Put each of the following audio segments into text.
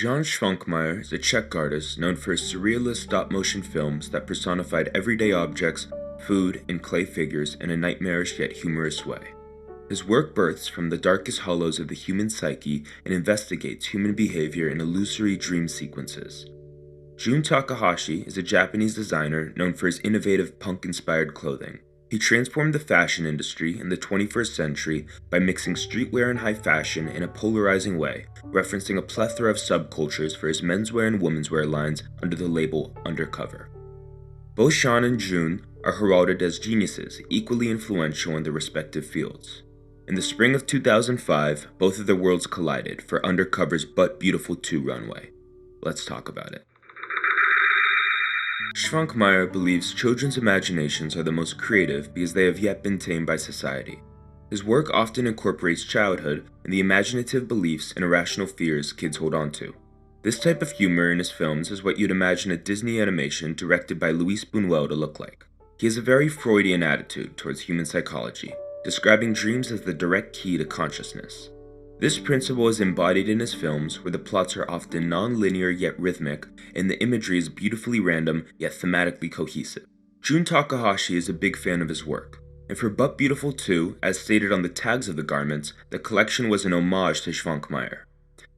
Jan Svankmajer is a Czech artist known for his surrealist stop-motion films that personified everyday objects, food, and clay figures in a nightmarish yet humorous way. His work births from the darkest hollows of the human psyche and investigates human behavior in illusory dream sequences. Jun Takahashi is a Japanese designer known for his innovative punk-inspired clothing. He transformed the fashion industry in the 21st century by mixing streetwear and high fashion in a polarizing way, referencing a plethora of subcultures for his menswear and womenswear lines under the label Undercover. Both Sean and Jun are heralded as geniuses, equally influential in their respective fields. In the spring of 2005, both of their worlds collided for Undercover's But Beautiful 2 runway. Let's talk about it. Svankmajer believes children's imaginations are the most creative because they have yet been tamed by society. His work often incorporates childhood and the imaginative beliefs and irrational fears kids hold on to. This type of humor in his films is what you'd imagine a Disney animation directed by Luis Buñuel to look like. He has a very Freudian attitude towards human psychology, describing dreams as the direct key to consciousness. This principle is embodied in his films, where the plots are often non-linear yet rhythmic, and the imagery is beautifully random yet thematically cohesive. Jun Takahashi is a big fan of his work, and for But Beautiful 2, as stated on the tags of the garments, the collection was an homage to Svankmajer.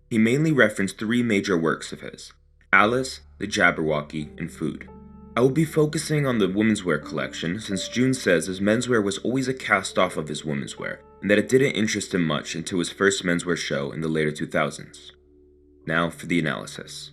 He mainly referenced three major works of his: Alice, the Jabberwocky, and Food. I will be focusing on the womenswear collection, since Jun says his menswear was always a cast-off of his womenswear, and that it didn't interest him much until his first menswear show in the later 2000s. Now for the analysis.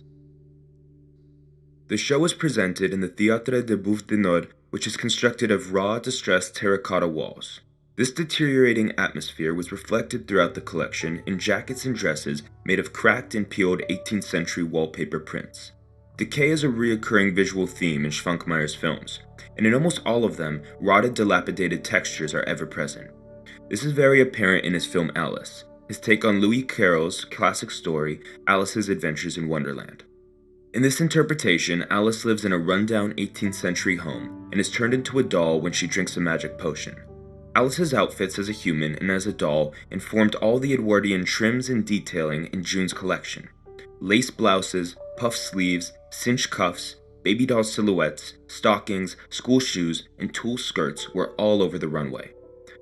The show was presented in the Théâtre de Bouffe du Nord, which is constructed of raw, distressed terracotta walls. This deteriorating atmosphere was reflected throughout the collection in jackets and dresses made of cracked and peeled 18th century wallpaper prints. Decay is a recurring visual theme in Svankmajer's films, and in almost all of them, rotted, dilapidated textures are ever present. This is very apparent in his film Alice, his take on Lewis Carroll's classic story, Alice's Adventures in Wonderland. In this interpretation, Alice lives in a rundown 18th century home and is turned into a doll when she drinks a magic potion. Alice's outfits as a human and as a doll informed all the Edwardian trims and detailing in Jun's collection. Lace blouses, puff sleeves, cinched cuffs, baby doll silhouettes, stockings, school shoes, and tulle skirts were all over the runway.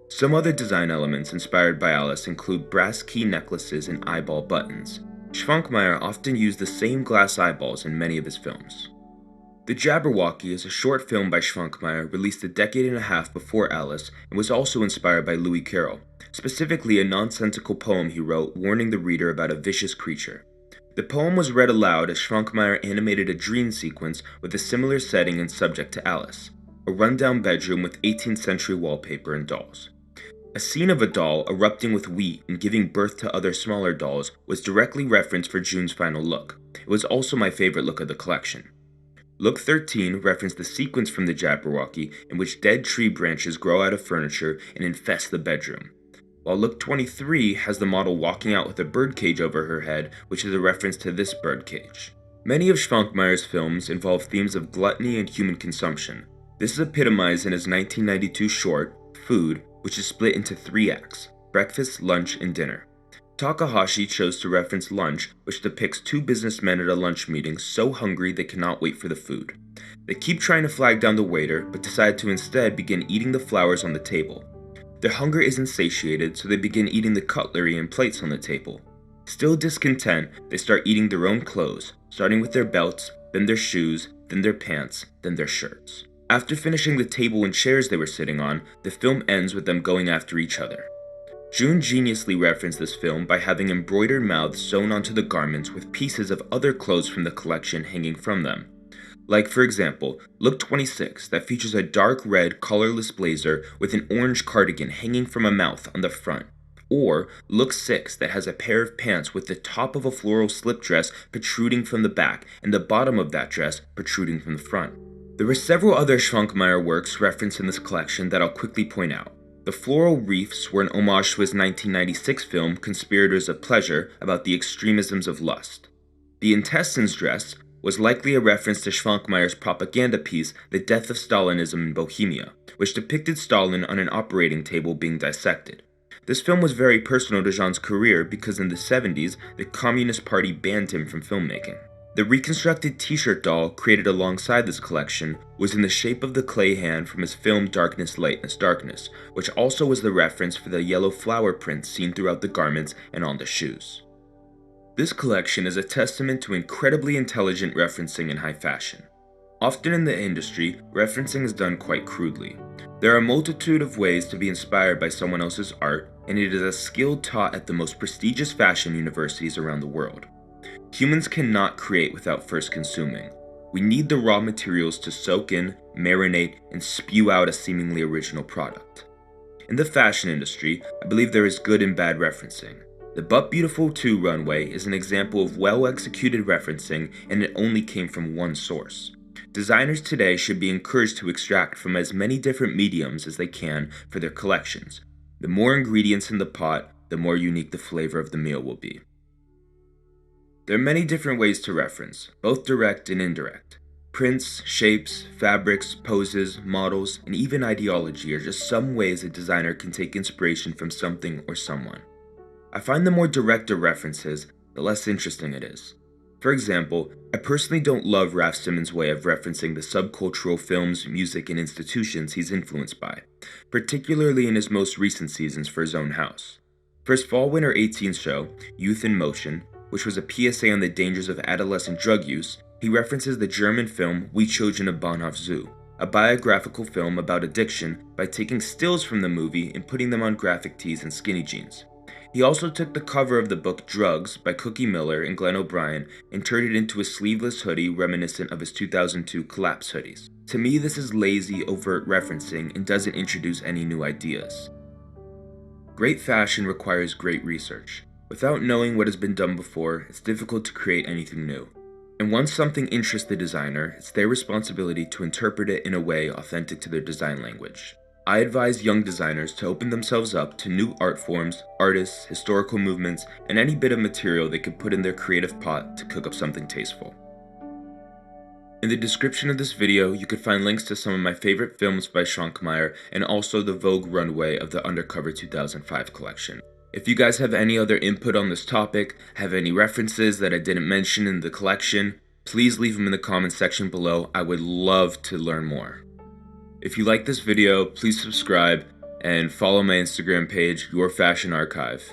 Some other design elements inspired by Alice include brass key necklaces and eyeball buttons. Svankmajer often used the same glass eyeballs in many of his films. The Jabberwocky is a short film by Svankmajer released a decade and a half before Alice and was also inspired by Lewis Carroll, specifically a nonsensical poem he wrote warning the reader about a vicious creature. The poem was read aloud as Svankmajer animated a dream sequence with a similar setting and subject to Alice, a rundown bedroom with 18th century wallpaper and dolls. A scene of a doll erupting with wheat and giving birth to other smaller dolls was directly referenced for Jun's final look. It was also my favorite look of the collection. Look 13 referenced the sequence from the Jabberwocky in which dead tree branches grow out of furniture and infest the bedroom, while look 23 has the model walking out with a birdcage over her head, which is a reference to this birdcage. Many of Svankmajer's films involve themes of gluttony and human consumption. This is epitomized in his 1992 short, Food, which is split into 3 acts: breakfast, lunch, and dinner. Takahashi chose to reference lunch, which depicts 2 businessmen at a lunch meeting so hungry they cannot wait for the food. They keep trying to flag down the waiter, but decide to instead begin eating the flowers on the table. Their hunger isn't satiated, so they begin eating the cutlery and plates on the table. Still discontent, they start eating their own clothes, starting with their belts, then their shoes, then their pants, then their shirts. After finishing the table and chairs they were sitting on, the film ends with them going after each other. Jun geniusly referenced this film by having embroidered mouths sewn onto the garments with pieces of other clothes from the collection hanging from them. Like, for example, look 26 that features a dark red colorless blazer with an orange cardigan hanging from a mouth on the front. Or look 6 that has a pair of pants with the top of a floral slip dress protruding from the back and the bottom of that dress protruding from the front. There were several other Svankmajer works referenced in this collection that I'll quickly point out. The floral wreaths were an homage to his 1996 film Conspirators of Pleasure about the extremisms of lust. The intestines dress was likely a reference to Svankmajer's propaganda piece The Death of Stalinism in Bohemia, which depicted Stalin on an operating table being dissected. This film was very personal to Jean's career because in the 70s, the Communist Party banned him from filmmaking. The reconstructed t-shirt doll created alongside this collection was in the shape of the clay hand from his film Darkness, Lightness, Darkness, which also was the reference for the yellow flower prints seen throughout the garments and on the shoes. This collection is a testament to incredibly intelligent referencing in high fashion. Often in the industry, referencing is done quite crudely. There are a multitude of ways to be inspired by someone else's art, and it is a skill taught at the most prestigious fashion universities around the world. Humans cannot create without first consuming. We need the raw materials to soak in, marinate, and spew out a seemingly original product. In the fashion industry, I believe there is good and bad referencing. The But Beautiful 2 runway is an example of well-executed referencing, and it only came from one source. Designers today should be encouraged to extract from as many different mediums as they can for their collections. The more ingredients in the pot, the more unique the flavor of the meal will be. There are many different ways to reference, both direct and indirect. Prints, shapes, fabrics, poses, models, and even ideology are just some ways a designer can take inspiration from something or someone. I find the more direct a reference is, the less interesting it is. For example, I personally don't love Raph Simmons' way of referencing the subcultural films, music, and institutions he's influenced by, particularly in his most recent seasons for his own house. For his Fall/Winter 18 show, Youth in Motion, which was a PSA on the dangers of adolescent drug use, he references the German film We Children of Bahnhof Zoo, a biographical film about addiction by taking stills from the movie and putting them on graphic tees and skinny jeans. He also took the cover of the book Drugs by Cookie Miller and Glenn O'Brien and turned it into a sleeveless hoodie reminiscent of his 2002 Collapse hoodies. To me, this is lazy, overt referencing and doesn't introduce any new ideas. Great fashion requires great research. Without knowing what has been done before, it's difficult to create anything new. And once something interests the designer, it's their responsibility to interpret it in a way authentic to their design language. I advise young designers to open themselves up to new art forms, artists, historical movements, and any bit of material they could put in their creative pot to cook up something tasteful. In the description of this video, you could find links to some of my favorite films by Svankmajer and also the Vogue runway of the Undercover 2005 collection. If you guys have any other input on this topic, have any references that I didn't mention in the collection, please leave them in the comments section below. I would love to learn more. If you like this video, please subscribe and follow my Instagram page, Your Fashion Archive.